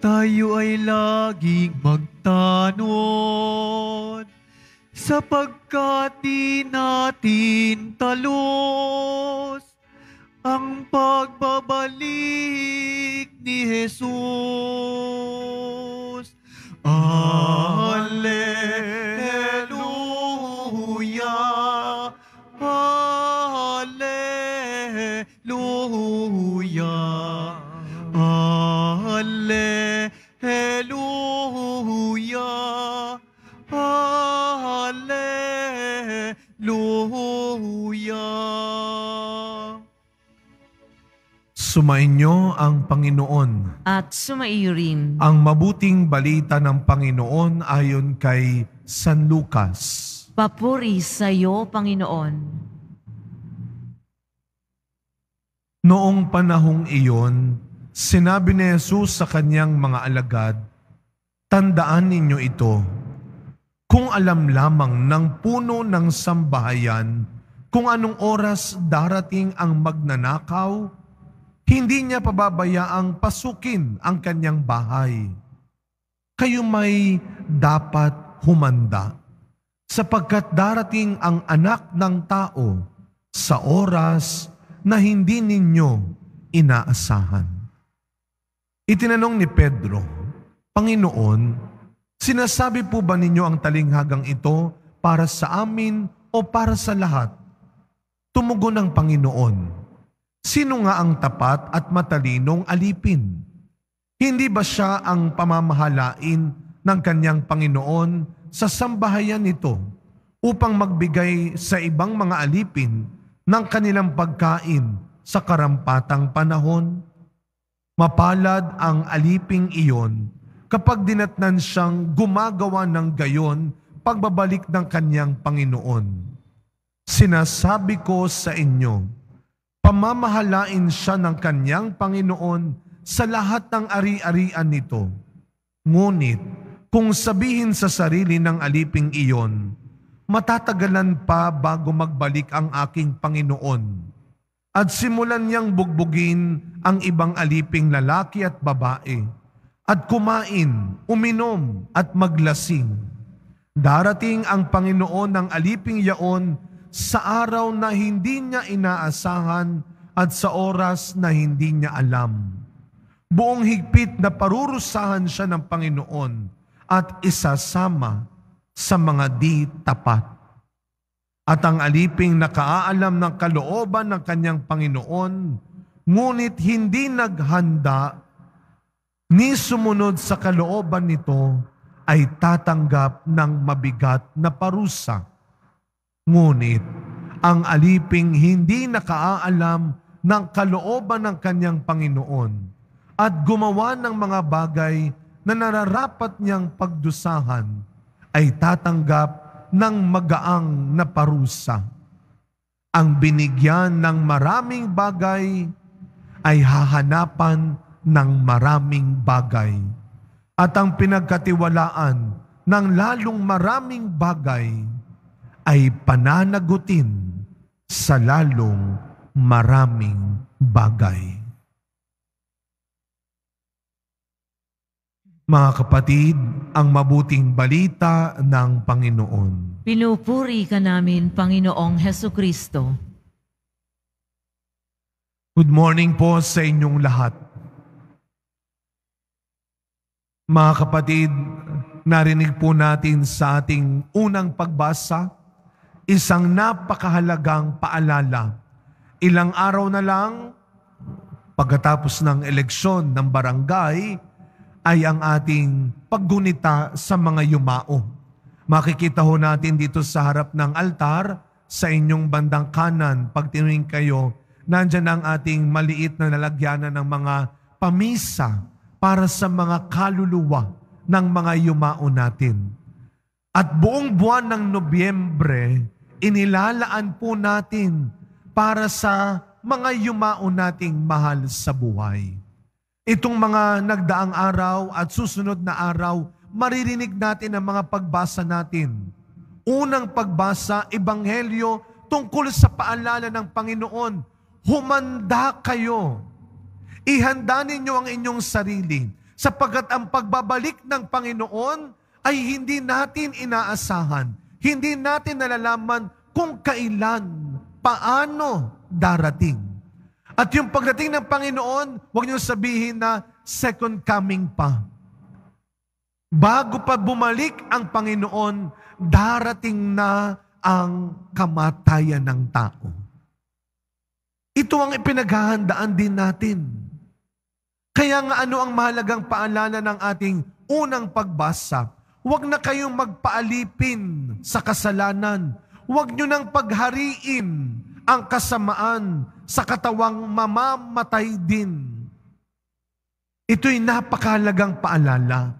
Tayo ay laging magtanod, sapagkat di natin talos ang pagbabalik ni Jesus. Alleluia, Alleluia, Alleluia, Alleluia. Sumainyo ang Panginoon. At sumaiyo rin. Ang mabuting balita ng Panginoon ayon kay San Lucas. Papuri sa iyo, Panginoon. Noong panahong iyon, sinabi ni Jesus sa kanyang mga alagad, "Tandaan ninyo ito, kung alam lamang ng puno ng sambahayan kung anong oras darating ang magnanakaw, hindi niya pababayaang pasukin ang kanyang bahay. Kayo may dapat humanda, sapagkat darating ang Anak ng Tao sa oras na hindi ninyo inaasahan." Itinanong ni Pedro, "Panginoon, sinasabi po ba ninyo ang talinghagang ito para sa amin o para sa lahat?" Tumugon ang Panginoon, "Sino nga ang tapat at matalinong alipin? Hindi ba siya ang pamamahalain ng kanyang Panginoon sa sambahayan nito upang magbigay sa ibang mga alipin ng kanilang pagkain sa karampatang panahon? Mapalad ang aliping iyon kapag dinatnan siyang gumagawa ng gayon pagbabalik ng kanyang Panginoon. Sinasabi ko sa inyo, pamamahalain siya ng kanyang Panginoon sa lahat ng ari-arian nito. Ngunit kung sabihin sa sarili ng aliping iyon, matatagalan pa bago magbalik ang aking Panginoon, at simulan niyang bugbugin ang ibang aliping lalaki at babae, at kumain, uminom at maglasing. Darating ang Panginoon ng aliping yaon sa araw na hindi niya inaasahan at sa oras na hindi niya alam. Buong higpit na parurusahan siya ng Panginoon at isasama sa mga di tapat. At ang aliping nakaalam ng kalooban ng kanyang Panginoon, ngunit hindi naghanda ni sumunod sa kalooban nito, ay tatanggap ng mabigat na parusa. Ngunit ang aliping hindi nakaalam ng kalooban ng kanyang Panginoon at gumawa ng mga bagay na nararapat niyang pagdusahan, ay tatanggap ng magaang na parusa. Ang binigyan ng maraming bagay ay hahanapan ng maraming bagay, at ang pinagkatiwalaan ng lalong maraming bagay ay pananagutin sa lalong maraming bagay. Mga kapatid, ang mabuting balita ng Panginoon. Pinupuri ka namin, Panginoong Hesukristo. Good morning po sa inyong lahat. Mga kapatid, narinig po natin sa ating unang pagbasa isang napakahalagang paalala. Ilang araw na lang pagkatapos ng eleksyon ng barangay ay ang ating paggunita sa mga yumao. Makikita ho natin dito sa harap ng altar, sa inyong bandang kanan, pag tiningin kayo, nandyan ang ating maliit na lalagyanan ng mga pamisa para sa mga kaluluwa ng mga yumao natin. At buong buwan ng Nobyembre, inilalaan po natin para sa mga yumao nating mahal sa buhay. Itong mga nagdaang araw at susunod na araw, maririnig natin ang mga pagbasa natin. Unang pagbasa, Ebanghelyo tungkol sa paalala ng Panginoon, humanda kayo. Ihanda ninyo ang inyong sarili, sapagkat ang pagbabalik ng Panginoon ay hindi natin inaasahan. Hindi natin nalalaman kung kailan, paano darating. At yung pagdating ng Panginoon, huwag niyo sabihin na second coming pa. Bago pa bumalik ang Panginoon, darating na ang kamatayan ng tao. Ito ang ipinaghahandaan din natin. Kaya nga ano ang mahalagang paalala ng ating unang pagbasa? Huwag na kayong magpaalipin sa kasalanan. Huwag nyo nang paghariin ang kasamaan sa katawang mamamatay din. Ito'y napakahalagang paalala.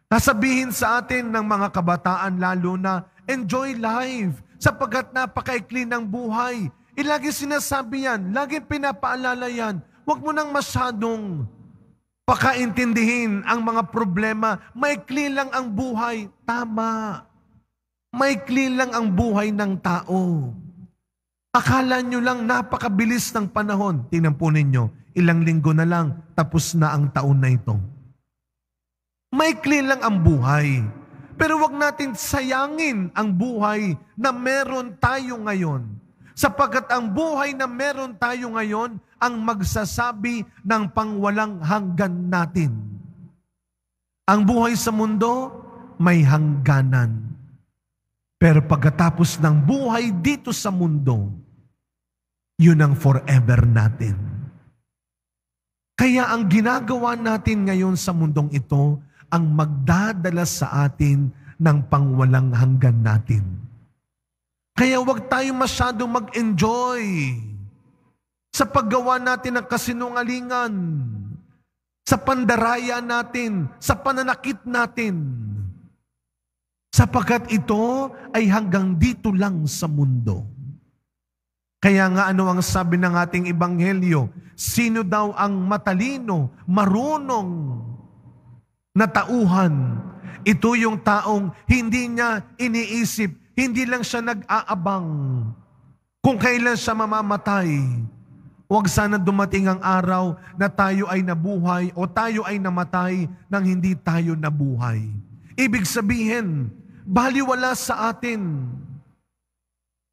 Nasabihin sa atin ng mga kabataan lalo na, enjoy life sapagkat napakaikli ng buhay. Lagi sinasabi yan, lagi pinapaalala yan. Huwag mo nang masyadong pakaintindihin ang mga problema. Maikli lang ang buhay. Tama. Maikli lang ang buhay ng tao. Akala nyo lang napakabilis ng panahon. Tingnan po ninyo, ilang linggo na lang, tapos na ang taon na ito. Maikli lang ang buhay. Pero wag natin sayangin ang buhay na meron tayo ngayon. Sapagkat ang buhay na meron tayo ngayon ang magsasabi ng pangwalang hanggan natin. Ang buhay sa mundo may hangganan. Pero pagkatapos ng buhay dito sa mundo, yun ang forever natin. Kaya ang ginagawa natin ngayon sa mundong ito, ang magdadala sa atin ng pangwalang hanggan natin. Kaya huwag tayo masyadong mag-enjoy sa paggawa natin ng kasinungalingan, sa pandaraya natin, sa pananakit natin. Sapagkat ito ay hanggang dito lang sa mundo. Kaya nga ano ang sabi ng ating ebanghelyo? Sino daw ang matalino, marunong na tauhan? Ito yung taong hindi niya iniisip, hindi lang siya nag-aabang kung kailan siya mamamatay. Huwag sana dumating ang araw na tayo ay nabuhay o tayo ay namatay nang hindi tayo nabuhay. Ibig sabihin, baliwala sa atin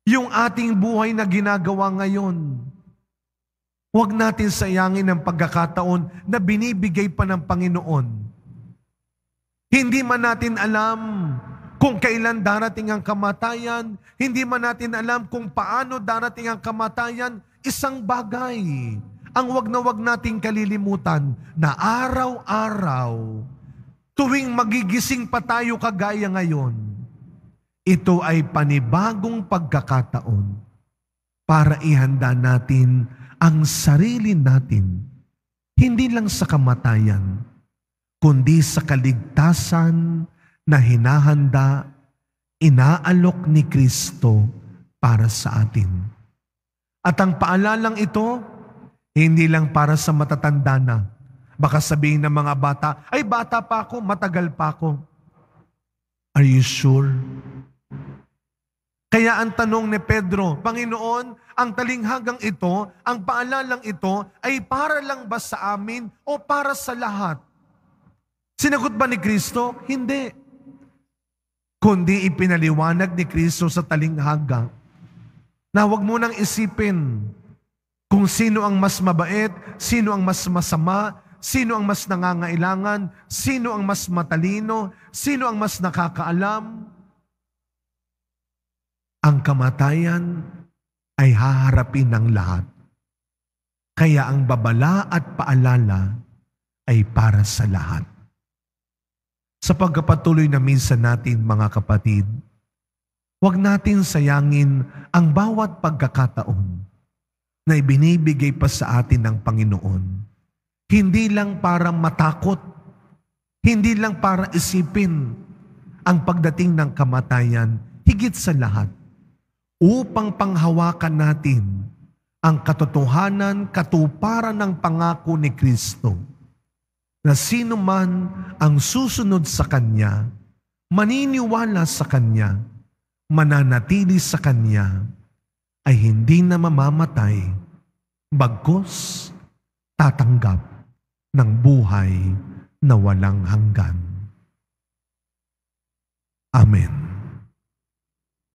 yung ating buhay na ginagawa ngayon. Huwag natin sayangin ang pagkakataon na binibigay pa ng Panginoon. Hindi man natin alam kung kailan darating ang kamatayan, hindi man natin alam kung paano darating ang kamatayan, isang bagay ang wag na wag nating kalilimutan na araw-araw, tuwing magigising pa tayo kagaya ngayon, ito ay panibagong pagkakataon para ihanda natin ang sarili natin, hindi lang sa kamatayan, kundi sa kaligtasan na hinahanda, inaalok ni Kristo para sa atin. At ang paalalang ito, hindi lang para sa matatanda na. Baka sabihin ng mga bata, ay bata pa ako, matagal pa ako. Are you sure? Kaya ang tanong ni Pedro, Panginoon, ang talinghagang ito, ang paalalang ito, ay para lang ba sa amin o para sa lahat? Sinagot ba ni Kristo? Hindi. Kundi ipinaliwanag ni Kristo sa talinghaga na huwag mo nang isipin kung sino ang mas mabait, sino ang mas masama, sino ang mas nangangailangan, sino ang mas matalino, sino ang mas nakakaalam. Ang kamatayan ay haharapin ng lahat. Kaya ang babala at paalala ay para sa lahat. Sa pagkapatuloy na minsan natin, mga kapatid, huwag natin sayangin ang bawat pagkakataon na ibinibigay pa sa atin ng Panginoon. Hindi lang para matakot, hindi lang para isipin ang pagdating ng kamatayan, higit sa lahat, upang panghawakan natin ang katotohanan, katuparan ng pangako ni Kristo, na sino man ang susunod sa Kanya, maniniwala sa Kanya, mananatili sa Kanya, ay hindi na mamamatay, bagkus tatanggap ng buhay na walang hanggan. Amen.